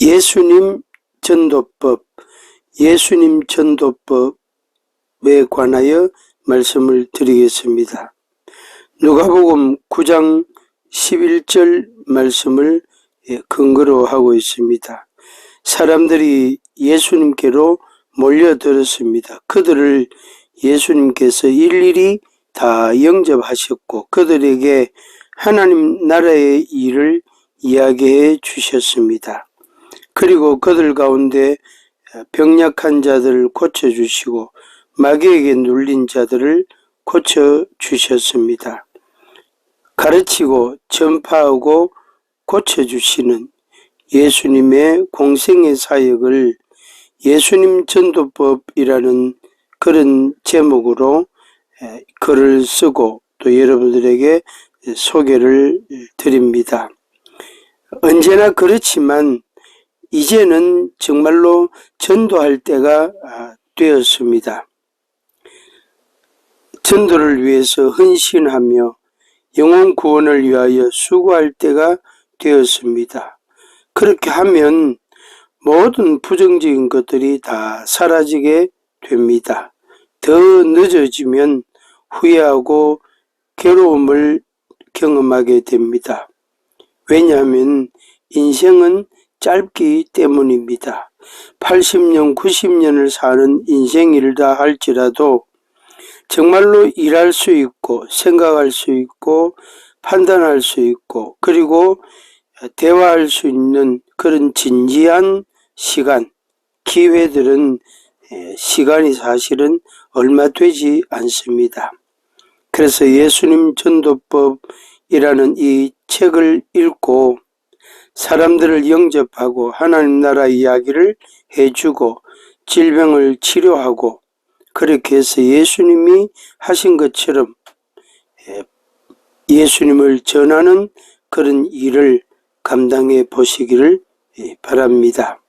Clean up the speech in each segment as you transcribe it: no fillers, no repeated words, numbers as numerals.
예수님 전도법, 예수님 전도법에 관하여 말씀을 드리겠습니다. 누가복음 9장 11절 말씀을 근거로 하고 있습니다. 사람들이 예수님께로 몰려들었습니다. 그들을 예수님께서 일일이 다 영접하셨고 그들에게 하나님 나라의 일을 이야기해 주셨습니다. 그리고 그들 가운데 병약한 자들을 고쳐주시고 마귀에게 눌린 자들을 고쳐주셨습니다. 가르치고 전파하고 고쳐주시는 예수님의 공생의 사역을 예수님 전도법이라는 그런 제목으로 글을 쓰고 또 여러분들에게 소개를 드립니다. 언제나 그렇지만 이제는 정말로 전도할 때가 되었습니다. 전도를 위해서 헌신하며 영혼 구원을 위하여 수고할 때가 되었습니다. 그렇게 하면 모든 부정적인 것들이 다 사라지게 됩니다. 더 늦어지면 후회하고 괴로움을 경험하게 됩니다. 왜냐하면 인생은 짧기 때문입니다. 80년, 90년을 사는 인생이다 할지라도 정말로 일할 수 있고 생각할 수 있고 판단할 수 있고 그리고 대화할 수 있는 그런 진지한 시간, 기회들은 시간이 사실은 얼마 되지 않습니다. 그래서 예수님 전도법이라는 이 책을 읽고 사람들을 영접하고 하나님 나라 이야기를 해주고 질병을 치료하고 그렇게 해서 예수님이 하신 것처럼 예수님을 전하는 그런 일을 감당해 보시기를 바랍니다.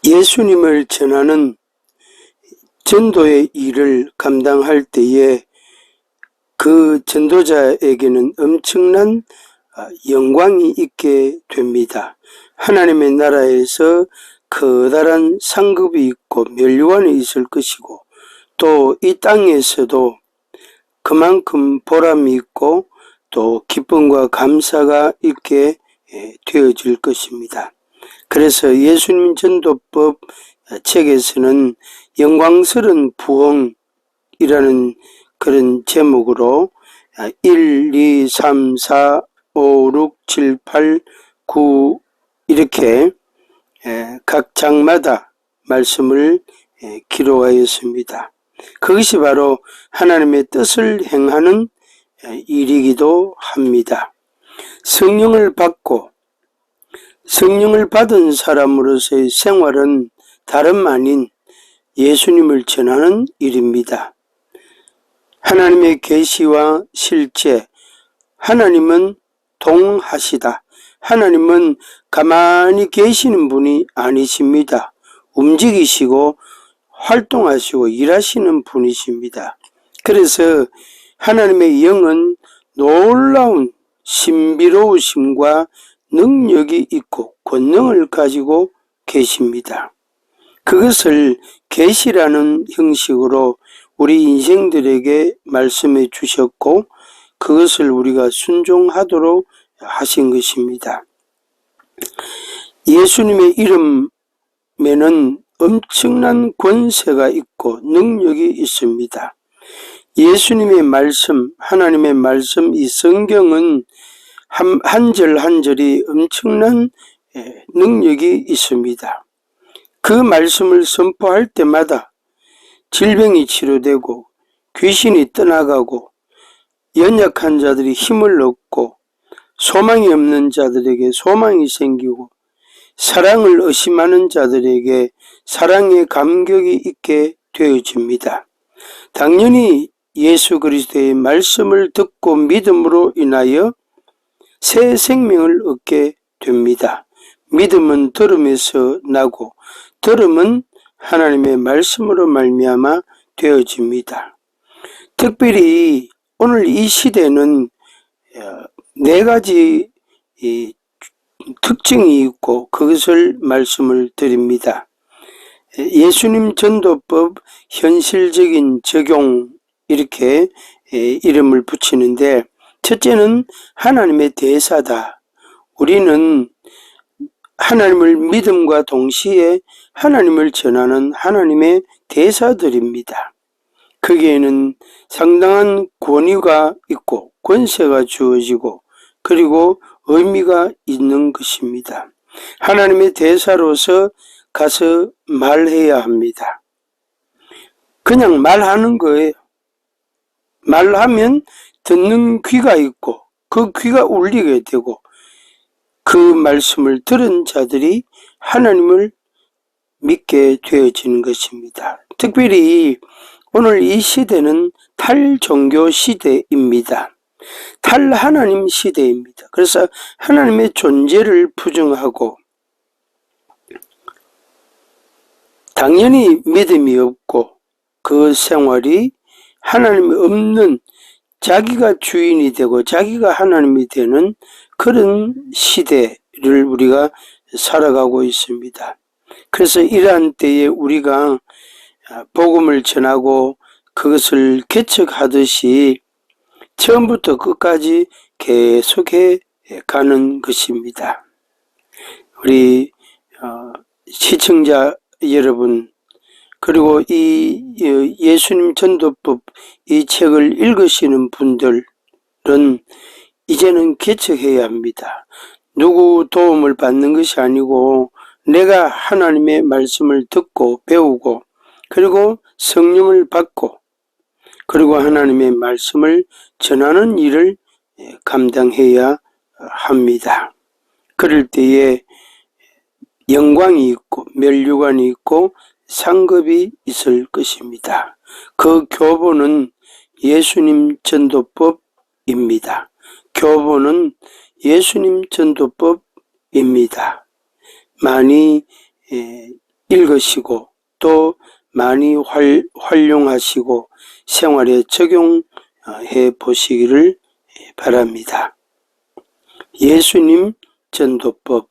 예수님을 전하는 전도의 일을 감당할 때에 그 전도자에게는 엄청난 영광이 있게 됩니다. 하나님의 나라에서 커다란 상급이 있고 면류관이 있을 것이고 또 이 땅에서도 그만큼 보람이 있고 또 기쁨과 감사가 있게 되어질 것입니다. 그래서 예수님 전도법 책에서는 영광스러운 부흥이라는 그런 제목으로 1, 2, 3, 4, 5, 6, 7, 8, 9 이렇게 각 장마다 말씀을 기록하였습니다. 그것이 바로 하나님의 뜻을 행하는 일이기도 합니다. 성령을 받은 사람으로서의 생활은 다름 아닌 예수님을 전하는 일입니다. 하나님의 계시와 실제, 하나님은 동하시다. 하나님은 가만히 계시는 분이 아니십니다. 움직이시고 활동하시고 일하시는 분이십니다. 그래서 하나님의 영은 놀라운 신비로우심과 능력이 있고 권능을 가지고 계십니다. 그것을 계시라는 형식으로 우리 인생들에게 말씀해 주셨고 그것을 우리가 순종하도록 하신 것입니다. 예수님의 이름에는 엄청난 권세가 있고 능력이 있습니다. 예수님의 말씀, 하나님의 말씀, 이 성경은 한 절 한 절이 엄청난 능력이 있습니다. 그 말씀을 선포할 때마다 질병이 치료되고 귀신이 떠나가고 연약한 자들이 힘을 얻고 소망이 없는 자들에게 소망이 생기고 사랑을 의심하는 자들에게 사랑의 감격이 있게 되어집니다. 당연히 예수 그리스도의 말씀을 듣고 믿음으로 인하여 새 생명을 얻게 됩니다. 믿음은 들음에서 나고 들음은 하나님의 말씀으로 말미암아 되어집니다. 특별히 오늘 이 시대는 네 가지 특징이 있고 그것을 말씀을 드립니다. 예수님 전도법 현실적인 적용 이렇게 이름을 붙이는데, 첫째는 하나님의 대사다. 우리는 하나님을 믿음과 동시에 하나님을 전하는 하나님의 대사들입니다. 거기에는 상당한 권위가 있고 권세가 주어지고 그리고 의미가 있는 것입니다. 하나님의 대사로서 가서 말해야 합니다. 그냥 말하는 거예요. 말하면 듣는 귀가 있고 그 귀가 울리게 되고 그 말씀을 들은 자들이 하나님을 믿게 되어지는 것입니다. 특별히 오늘 이 시대는 탈종교 시대입니다. 탈하나님 시대입니다. 그래서 하나님의 존재를 부정하고 당연히 믿음이 없고 그 생활이 하나님이 없는, 자기가 주인이 되고 자기가 하나님이 되는 그런 시대를 우리가 살아가고 있습니다. 그래서 이러한 때에 우리가 복음을 전하고 그것을 개척하듯이 처음부터 끝까지 계속해 가는 것입니다. 우리 시청자 여러분, 그리고 이 예수님 전도법 이 책을 읽으시는 분들은 이제는 개척해야 합니다. 누구 도움을 받는 것이 아니고 내가 하나님의 말씀을 듣고 배우고 그리고 성령을 받고 그리고 하나님의 말씀을 전하는 일을 감당해야 합니다. 그럴 때에 영광이 있고 면류관이 있고 상급이 있을 것입니다. 그 교본은 예수님 전도법입니다. 교본은 예수님 전도법입니다. 많이 읽으시고 또 많이 활용하시고 생활에 적용해 보시기를 바랍니다. 예수님 전도법